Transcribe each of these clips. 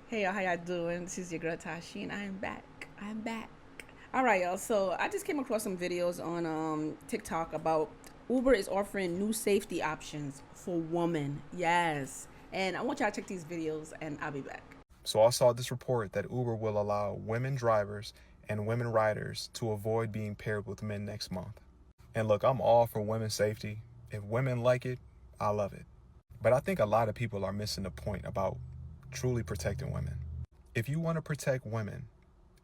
Hey y'all, how y'all doing? This is your girl Tashi, and I'm back. I'm back. All right, y'all. So I just came across some videos on TikTok about Uber is offering new safety options for women. Yes, and I want y'all to check these videos, and I'll be back. So I saw this report that Uber will allow women drivers and women riders to avoid being paired with men next month. And look, I'm all for women's safety. If women like it, I love it. But I think a lot of people are missing the point about truly protecting women. If you want to protect women,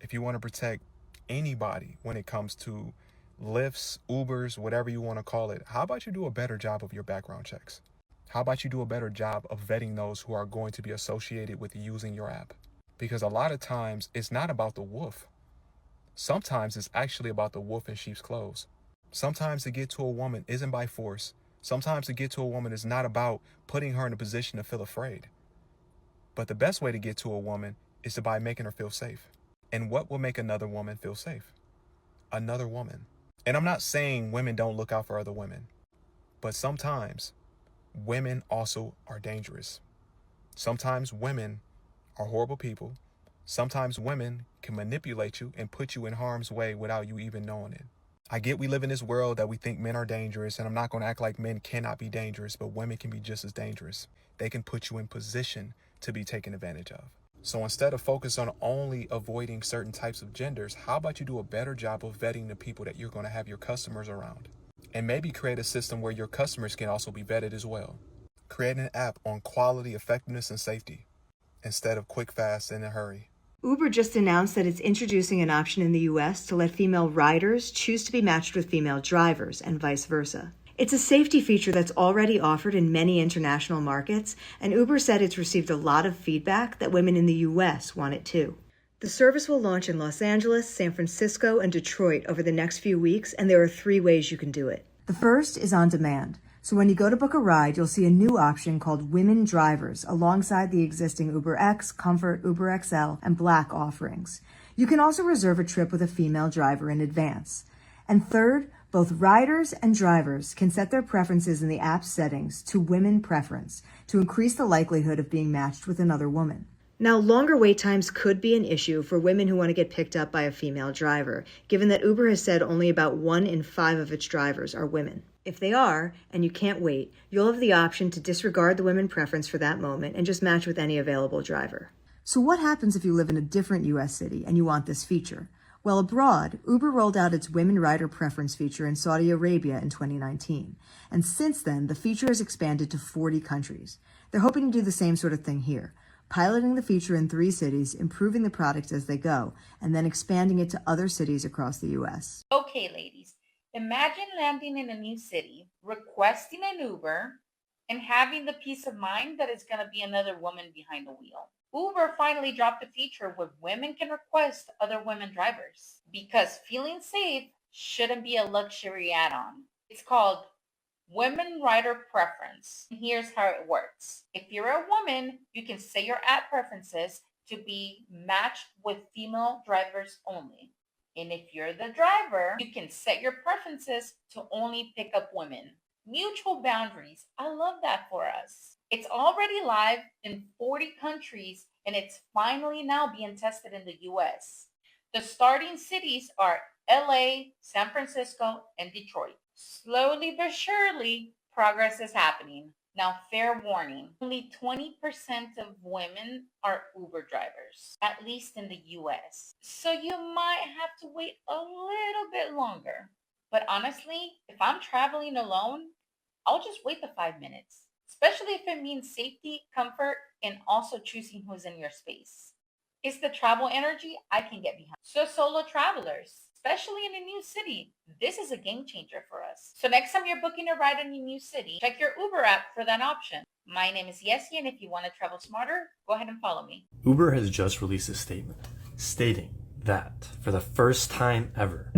if you want to protect anybody when it comes to Lyfts, Ubers, whatever you want to call it, how about you do a better job of your background checks? How about you do a better job of vetting those who are going to be associated with using your app? Because a lot of times it's not about the wolf. Sometimes it's actually about the wolf in sheep's clothes. Sometimes to get to a woman isn't by force. Sometimes to get to a woman is not about putting her in a position to feel afraid. But the best way to get to a woman is by making her feel safe. And what will make another woman feel safe? Another woman. And I'm not saying women don't look out for other women, but sometimes women also are dangerous. Sometimes women are horrible people. Sometimes women can manipulate you and put you in harm's way without you even knowing it. I get we live in this world that we think men are dangerous, and I'm not going to act like men cannot be dangerous, but women can be just as dangerous. They can put you in position to be taken advantage of. So instead of focus on only avoiding certain types of genders, how about you do a better job of vetting the people that you're going to have your customers around? And maybe create a system where your customers can also be vetted as well. Create an app on quality, effectiveness, and safety instead of quick, fast, and in a hurry. Uber just announced that it's introducing an option in the US to let female riders choose to be matched with female drivers and vice versa. It's a safety feature that's already offered in many international markets, and Uber said it's received a lot of feedback that women in the US want it too. The service will launch in Los Angeles, San Francisco, and Detroit over the next few weeks, and there are 3 ways you can do it. The first is on demand. So when you go to book a ride, you'll see a new option called Women Drivers alongside the existing UberX, Comfort, Uber XL, and Black offerings. You can also reserve a trip with a female driver in advance. And third, both riders and drivers can set their preferences in the app's settings to women preference to increase the likelihood of being matched with another woman. Now, longer wait times could be an issue for women who want to get picked up by a female driver, given that Uber has said only about 1 in 5 of its drivers are women. If they are, and you can't wait, you'll have the option to disregard the women preference for that moment and just match with any available driver. So what happens if you live in a different US city and you want this feature? Well, abroad, Uber rolled out its women rider preference feature in Saudi Arabia in 2019. And since then, the feature has expanded to 40 countries. They're hoping to do the same sort of thing here, piloting the feature in 3 cities, improving the product as they go, and then expanding it to other cities across the US. Okay, ladies, imagine landing in a new city, requesting an Uber, and having the peace of mind that it's going to be another woman behind the wheel. Uber finally dropped a feature where women can request other women drivers because feeling safe shouldn't be a luxury add-on. It's called Women Rider Preference. And here's how it works. If you're a woman, you can set your app preferences to be matched with female drivers only. And if you're the driver, you can set your preferences to only pick up women. Mutual boundaries. I love that for us. It's already live in 40 countries and it's finally now being tested in the US. The starting cities are LA, San Francisco, and Detroit. Slowly but surely, progress is happening. Now, fair warning, only 20% of women are Uber drivers, at least in the US. So you might have to wait a little bit longer. But honestly, if I'm traveling alone, I'll just wait the 5 minutes, especially if it means safety, comfort, and also choosing who's in your space. It's the travel energy I can get behind. So solo travelers, especially in a new city, this is a game changer for us. So next time you're booking a ride in a new city, check your Uber app for that option. My name is Yesy, and if you want to travel smarter, go ahead and follow me. Uber has just released a statement stating that for the first time ever,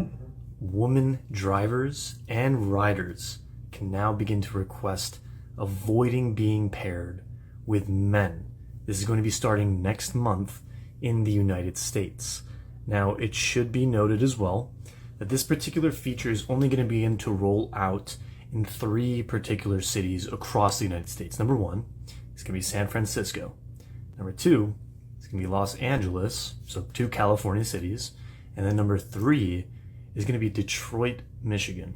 women drivers and riders can now begin to request avoiding being paired with men. This is going to be starting next month in the United States. Now, it should be noted as well that this particular feature is only going to begin to roll out in 3 particular cities across the United States. Number 1 is going to be San Francisco. Number 2 is It's going to be Los Angeles, so 2 California cities. And then number 3 is going to be Detroit, Michigan.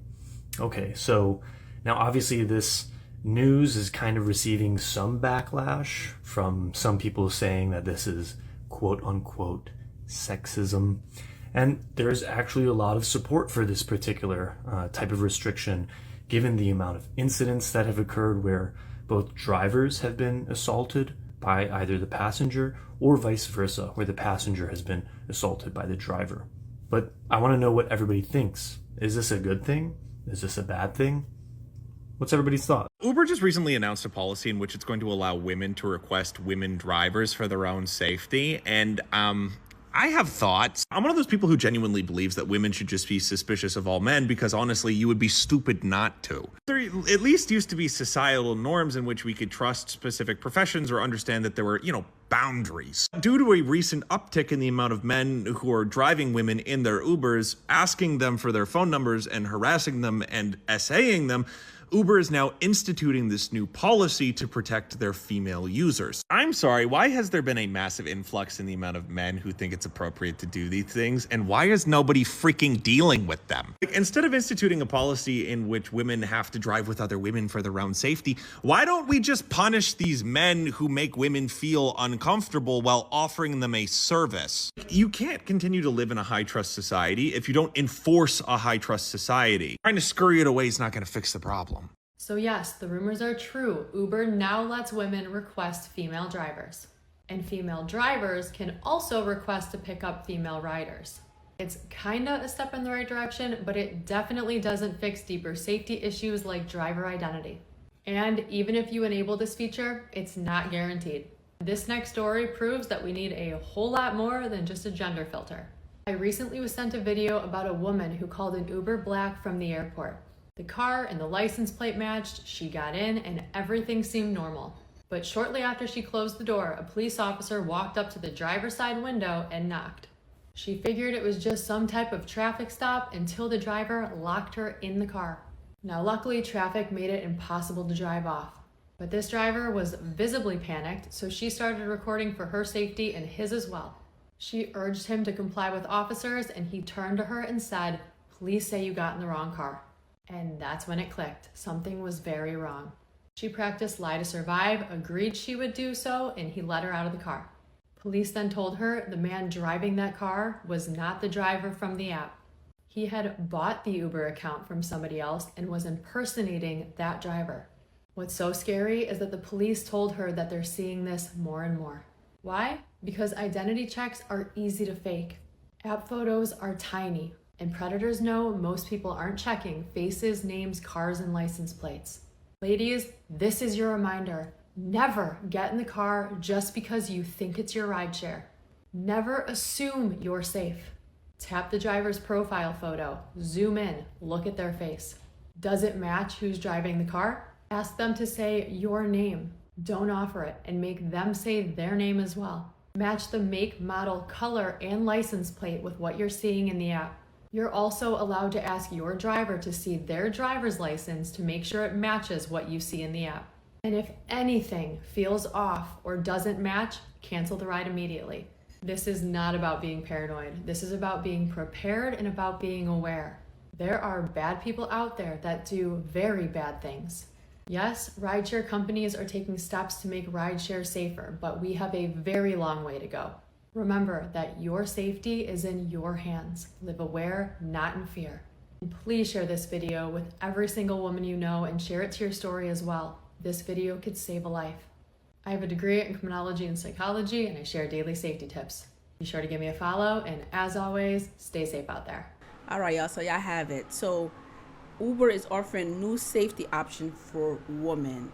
Okay, so now obviously this news is kind of receiving some backlash from some people saying that this is quote unquote sexism. And there's actually a lot of support for this particular type of restriction, given the amount of incidents that have occurred where both drivers have been assaulted by either the passenger or vice versa, where the passenger has been assaulted by the driver. But I want to know what everybody thinks. Is this a good thing? Is this a bad thing? What's everybody's thought? Uber just recently announced a policy in which it's going to allow women to request women drivers for their own safety. And I have thoughts. I'm one of those people who genuinely believes that women should just be suspicious of all men because honestly, you would be stupid not to. There at least used to be societal norms in which we could trust specific professions or understand that there were, boundaries. Due to a recent uptick in the amount of men who are driving women in their Ubers, asking them for their phone numbers and harassing them and essaying them, Uber is now instituting this new policy to protect their female users. I'm sorry, why has there been a massive influx in the amount of men who think it's appropriate to do these things, and why is nobody freaking dealing with them? Instead of instituting a policy in which women have to drive with other women for their own safety, why don't we just punish these men who make women feel uncomfortable while offering them a service? You can't continue to live in a high-trust society if you don't enforce a high-trust society. Trying to scurry it away is not going to fix the problem. So yes, the rumors are true. Uber now lets women request female drivers. And female drivers can also request to pick up female riders. It's kinda a step in the right direction, but it definitely doesn't fix deeper safety issues like driver identity. And even if you enable this feature, it's not guaranteed. This next story proves that we need a whole lot more than just a gender filter. I recently was sent a video about a woman who called an Uber Black from the airport. The car and the license plate matched, she got in, and everything seemed normal. But shortly after she closed the door, a police officer walked up to the driver's side window and knocked. She figured it was just some type of traffic stop until the driver locked her in the car. Now luckily, traffic made it impossible to drive off. But this driver was visibly panicked, so she started recording for her safety and his as well. She urged him to comply with officers, and he turned to her and said, "Please say you got in the wrong car." And that's when it clicked. Something was very wrong. She practiced lie to survive, agreed she would do so, and he let her out of the car. Police then told her the man driving that car was not the driver from the app. He had bought the Uber account from somebody else and was impersonating that driver. What's so scary is that the police told her that they're seeing this more and more. Why? Because identity checks are easy to fake. App photos are tiny. And predators know most people aren't checking faces, names, cars, and license plates. Ladies, this is your reminder. Never get in the car just because you think it's your rideshare. Never assume you're safe. Tap the driver's profile photo, zoom in, look at their face. Does it match who's driving the car? Ask them to say your name. Don't offer it, and make them say their name as well. Match the make, model, color, and license plate with what you're seeing in the app. You're also allowed to ask your driver to see their driver's license to make sure it matches what you see in the app. And if anything feels off or doesn't match, cancel the ride immediately. This is not about being paranoid. This is about being prepared and about being aware. There are bad people out there that do very bad things. Yes, rideshare companies are taking steps to make rideshare safer, but we have a very long way to go. Remember that your safety is in your hands. Live aware, not in fear. And please share this video with every single woman you know and share it to your story as well. This video could save a life. I have a degree in criminology and psychology, and I share daily safety tips. Be sure to give me a follow, and as always, stay safe out there. All right, y'all. So y'all have it. So Uber is offering new safety option for women.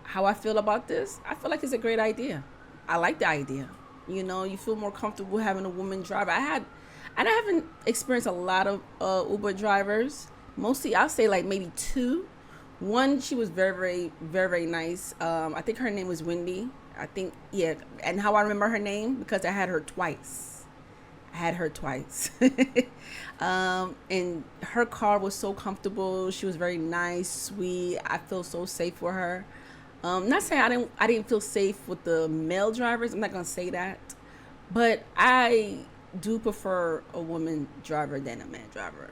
How I feel about this? I feel like it's a great idea. I like the idea. You feel more comfortable having a woman driver. I haven't experienced a lot of Uber drivers. Mostly, I'll say like maybe 2. One, she was very, very, very, very nice. I think her name was Wendy. And how I remember her name, because I had her twice. And her car was so comfortable. She was very nice, sweet. I feel so safe for her. Not saying I didn't feel safe with the male drivers. I'm not gonna say that, but I do prefer a woman driver than a man driver.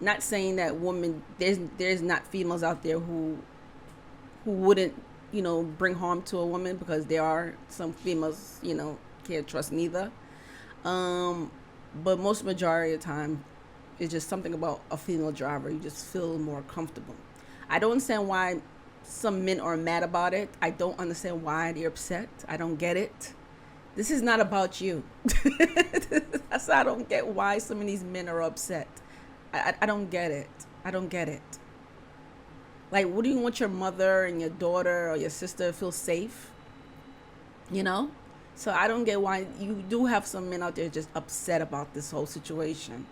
Not saying that women there's not females out there who wouldn't, you know, bring harm to a woman, because there are some females, you know, can't trust neither. But most majority of the time, it's just something about a female driver. You just feel more comfortable. I don't understand why some men are mad about it. I don't understand why they're upset. I don't get it. This is not about you. That's why I don't get why some of these men are upset. I don't get it. I don't get it. Like, what do you want your mother and your daughter or your sister to feel safe? You know? So I don't get why you do have some men out there just upset about this whole situation.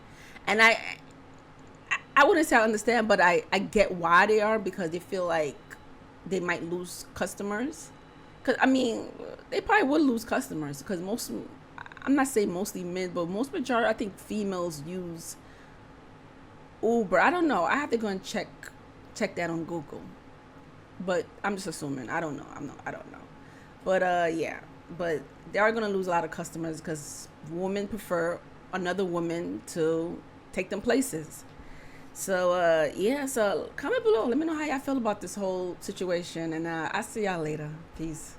And I wouldn't say I understand, but I get why they are, because they feel like they might lose customers. Because, I mean, they probably would lose customers, because I'm not saying mostly men, but most majority, I think females use Uber. I don't know. I have to go and check that on Google. But I'm just assuming. I don't know. I don't know. But yeah. But they are gonna lose a lot of customers because women prefer another woman to take them places. So yeah. So comment below. Let me know how y'all feel about this whole situation, and I'll see y'all later. Peace.